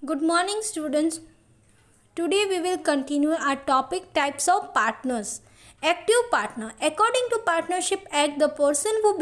Good morning, students. Today we will continue our topic types of partners. Active partner. According to Partnership Act, the person who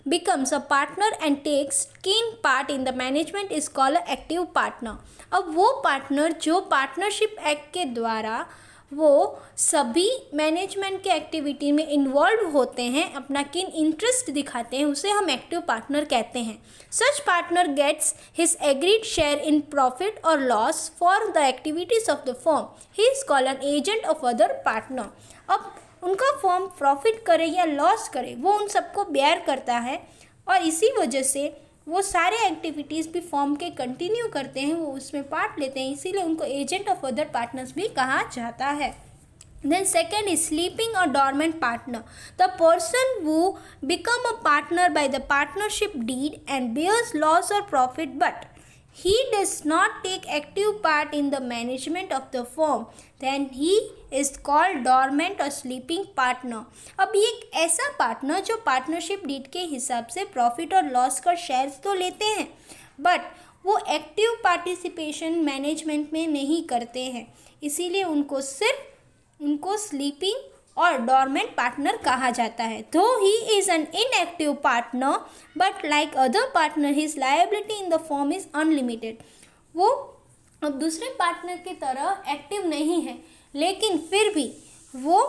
becomes a partner and takes keen part in the management is called an active partner. अब वो partner जो partnership act के द्वारा वो सभी management के activity में involve होते हैं, अपना किन इंटरेस्ट दिखाते हैं, उसे हम एक्टिव पार्टनर कहते हैं. Such partner gets his agreed share in profit और loss for the activities of the firm. He is called an agent of other partner. अब उनका फर्म प्रॉफिट करे या लॉस करे वो उन सबको बेयर करता है और इसी वजह से वो सारे एक्टिविटीज़ भी फॉर्म के कंटिन्यू करते हैं, वो उसमें पार्ट लेते हैं, इसीलिए उनको एजेंट ऑफ अदर पार्टनर्स भी कहा जाता है. Then second is sleeping or dormant partner. The person who become a partner by the partnership deed and bears loss or profit, but he does not take active part in the management of the firm, then he is called dormant or sleeping partner. अब ये एक ऐसा partner जो partnership deed के हिसाब से profit और loss का शेयर्स तो लेते हैं बट वो एक्टिव पार्टिसिपेशन मैनेजमेंट में नहीं करते हैं, इसीलिए उनको स्लीपिंग और डॉर्मेंट पार्टनर कहा जाता है. दो he is an inactive partner but like other partner his liability in the form is unlimited. वो अब दूसरे पार्टनर की तरह एक्टिव नहीं है लेकिन फिर भी वो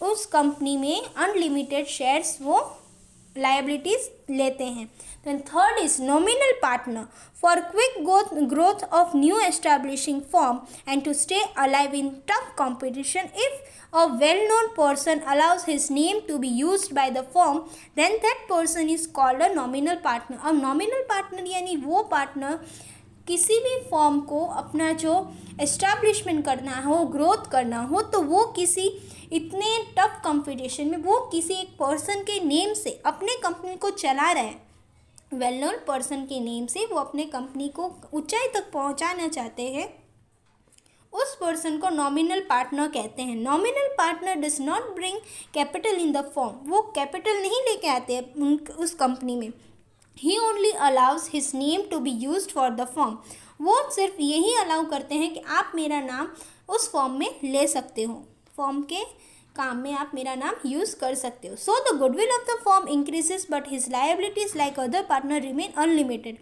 उस कंपनी में अनलिमिटेड शेयर्स वो लायबिलिटीज लेते हैं. Then third is nominal partner. For quick growth of new establishing firm and to stay alive in tough competition, if a well-known person allows his name to be used by the firm, then that person is called a nominal partner. अब nominal partner यानी वो partner किसी भी form को अपना जो establishment करना हो, ग्रोथ करना हो, तो वो किसी इतने टफ कंपटीशन में वो किसी एक पर्सन के नेम से अपने कंपनी को चला रहा है, वेल नोन पर्सन के नेम से वो अपने कंपनी को ऊंचाई तक पहुंचाना चाहते हैं, उस पर्सन को नॉमिनल पार्टनर कहते हैं. Nominal partner does not bring capital in the firm. वो कैपिटल नहीं लेके आते हैं उस कंपनी में. He only allows his name to be used for the firm. वो सिर्फ यही अलाउ करते हैं कि आप मेरा नाम उस फॉर्म में ले सकते हो, फॉर्म के काम में आप मेरा नाम यूज़ कर सकते हो. So the goodwill of the firm increases but his liabilities like other partner remain unlimited.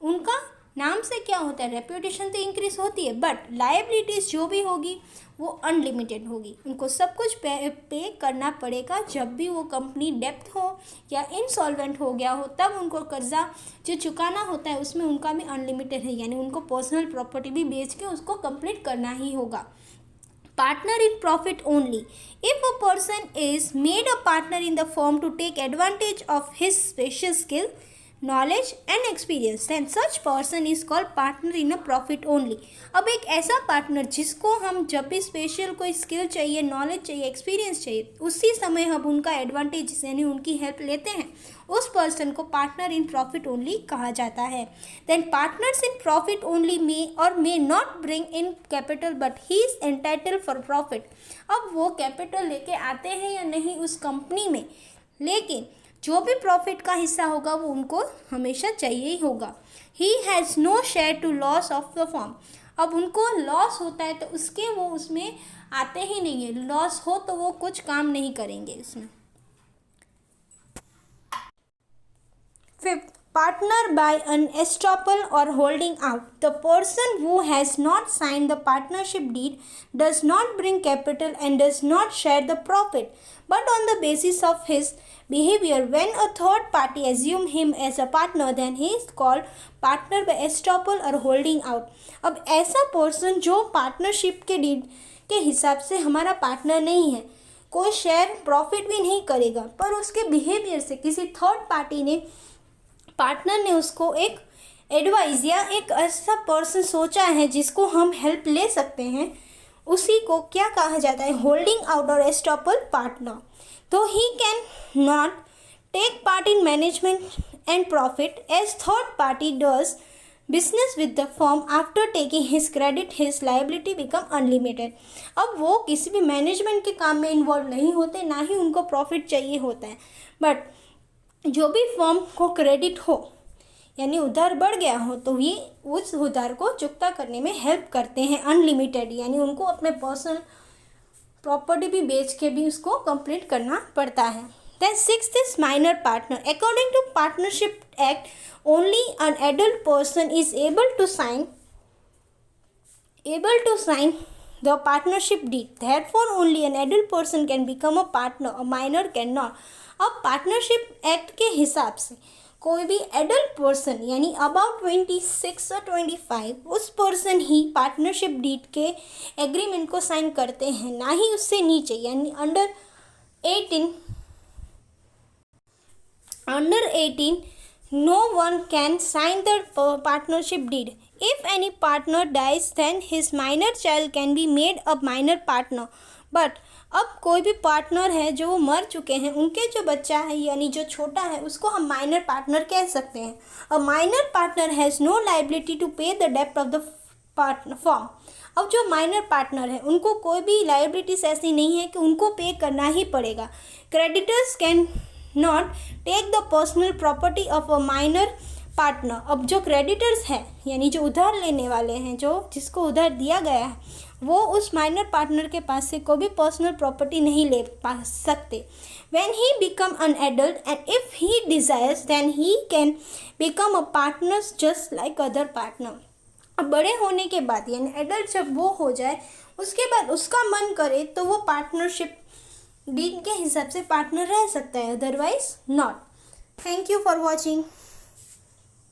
उनका नाम से क्या होता है, रेप्यूटेशन तो इंक्रीज होती है बट लायबिलिटीज़ जो भी होगी वो अनलिमिटेड होगी. उनको सब कुछ पे करना पड़ेगा. जब भी वो कंपनी डेप्थ हो या इंसॉल्वेंट हो गया हो तब उनको कर्जा जो चुकाना होता है उसमें उनका भी अनलिमिटेड है, यानी उनको पर्सनल प्रॉपर्टी भी बेच के उसको कंप्लीट करना ही होगा. Partner in profit only. If a person is made a partner in the firm to take advantage of his special skill, knowledge and experience, then such person is called partner in a profit only. अब एक ऐसा partner जिसको हम जब भी special कोई skill चाहिए, knowledge चाहिए, एक्सपीरियंस चाहिए, उसी समय हम उनका एडवांटेज यानी उनकी हेल्प लेते हैं, उस पर्सन को पार्टनर इन प्रॉफिट ओनली कहा जाता है. Then partners in profit only may not bring in capital but he is entitle for profit. अब वो कैपिटल लेके आते हैं या नहीं उस कंपनी में, लेकिन जो भी प्रॉफिट का हिस्सा होगा वो उनको हमेशा चाहिए ही होगा. He has no share to loss of the firm. अब उनको लॉस होता है तो उसके वो उसमें आते ही नहीं है, लॉस हो तो वो कुछ काम नहीं करेंगे इसमें. Fifth, partner by an estoppel or holding out. The person who has not signed the partnership deed does not bring capital and does not share the profit, but on the basis of his behavior, when a third party assume him as a partner, then he is called partner by estoppel or holding out. अब ऐसा person जो partnership के deed के हिसाब से हमारा partner नहीं है, कोई शेयर प्रॉफिट भी नहीं करेगा, पर उसके बिहेवियर से किसी थर्ड पार्टी ने पार्टनर ने उसको एक एडवाइस या एक ऐसा पर्सन सोचा है जिसको हम हेल्प ले सकते हैं, उसी को क्या कहा जाता है, होल्डिंग आउट और एस्टॉपल पार्टनर. तो he can not take part in management and profit as third party does business with the firm after taking his credit his liability become unlimited. अब वो किसी भी मैनेजमेंट के काम में इन्वॉल्व नहीं होते, ना ही उनको प्रॉफिट चाहिए होता है, बट जो भी फर्म को क्रेडिट हो यानी उधार बढ़ गया हो तो ये उस उधार को चुकता करने में हेल्प करते हैं अनलिमिटेड, यानी उनको अपने पर्सनल प्रॉपर्टी भी बेच के भी उसको कंप्लीट करना पड़ता है। Then sixth is minor partner. According to partnership act only an adult person is able to sign the partnership deed. Therefore, only an adult person can become a partner. A minor cannot. अब partnership act के हिसाब से कोई भी adult person यानी about 26 और 25 उस person ही partnership deed के एग्रीमेंट को साइन करते हैं, ना ही उससे नीचे यानी under 18 no one can sign the partnership deed. If any partner dies, then his minor child can be made a minor partner. But अब कोई भी पार्टनर है जो वो मर चुके हैं, उनके जो बच्चा है यानी जो छोटा है उसको हम माइनर पार्टनर कह सकते हैं। A minor partner has no liability to pay the डेब्ट ऑफ द पार्टनर फॉर्म। अब जो माइनर पार्टनर है उनको कोई भी लाइबिलिटीज ऐसी नहीं है कि उनको पे करना ही पड़ेगा। Creditors can not take the personal property of a minor partner. अब जो क्रेडिटर्स हैं यानी जो उधार लेने वाले हैं, जो जिसको उधार दिया गया है, वो उस माइनर पार्टनर के पास से कोई भी पर्सनल प्रॉपर्टी नहीं ले पा सकते। When he become an adult and if he desires then he can become a partner just like other partner. अब बड़े होने के बाद यानी एडल्ट जब वो हो जाए उसके बाद उसका मन करे तो वो पार्टनरशिप डीड के हिसाब से पार्टनर रह सकता है, otherwise not. Thank you for watching.